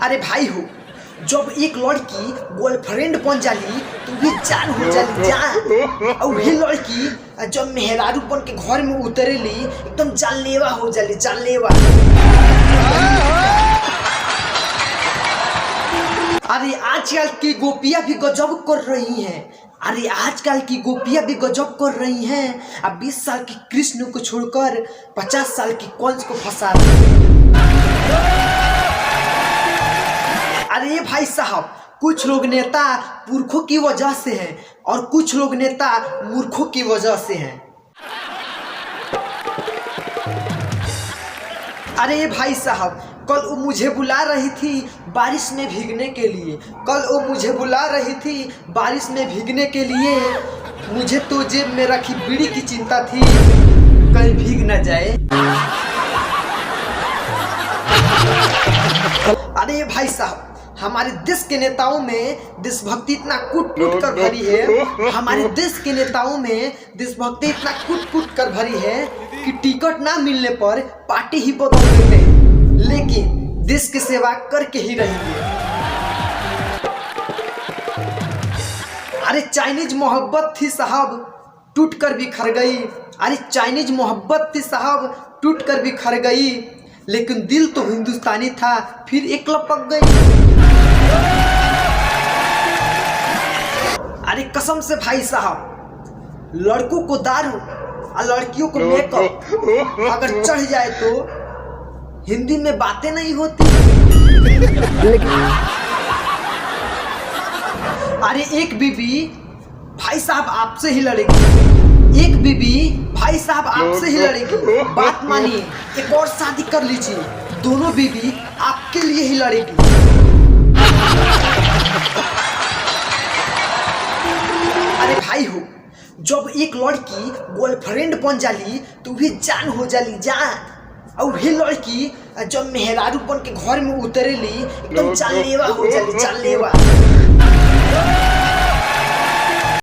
अरे भाई हो, जब एक लड़की गर्लफ्रेंड बन जाली तो भी जान हो जाली जान। और वही लड़की जब मेहरारू बन के घर में उतरेली एकदम जानलेवा हो जाली जानलेवा। अरे आजकल की गोपियां भी गजब कर रही हैं। अरे आजकल की गोपियां भी गजब कर रही हैं। अब 20 साल की कृष्ण को छोड़कर 50 साल की कंस को फंसा रही। अरे भाई साहब, कुछ लोग नेता पुरखों की वजह से हैं और कुछ लोग नेता मूर्खों की वजह से हैं। अरे भाई साहब, कल वो मुझे बुला रही थी बारिश में भीगने के लिए। कल वो मुझे बुला रही थी बारिश में भीगने के लिए। मुझे तो जेब में रखी बीड़ी की चिंता थी कहीं भीग न जाए। अरे भाई साहब, हमारे देश के नेताओं में देशभक्ति इतना कूट कूट कर भरी है। हमारे देश के नेताओं में देशभक्ति इतना कूट कूट कर भरी है कि टिकट ना मिलने पर पार्टी ही बदल देते हैं, लेकिन देश की सेवा करके ही रहेंगे। अरे चाइनीज मोहब्बत थी साहब, टूट कर बिखर गई। अरे चाइनीज मोहब्बत थी साहब, टूट कर बिखर गई। लेकिन दिल तो हिंदुस्तानी था, फिर एक लपक गई। अरे कसम से भाई साहब, लड़कों को दारू और लड़कियों को मेकअप अगर चढ़ जाए तो हिंदी में बातें नहीं होती। अरे एक बीबी भाई साहब आपसे ही लड़ेगी। एक बीबी भाई साहब आपसे ही लड़ेगी। बात मानिए, एक और शादी कर लीजिए, दोनों बीबी आपके लिए ही लड़ेगी। अरे भाई हो, जब एक लड़की गर्लफ्रेंड बन जाली तो भी जान हो जाली जान। और वही लड़की जब मेहरारू बन के घर में उतरेली एकदम जानलेवा हो जाली जानलेवा।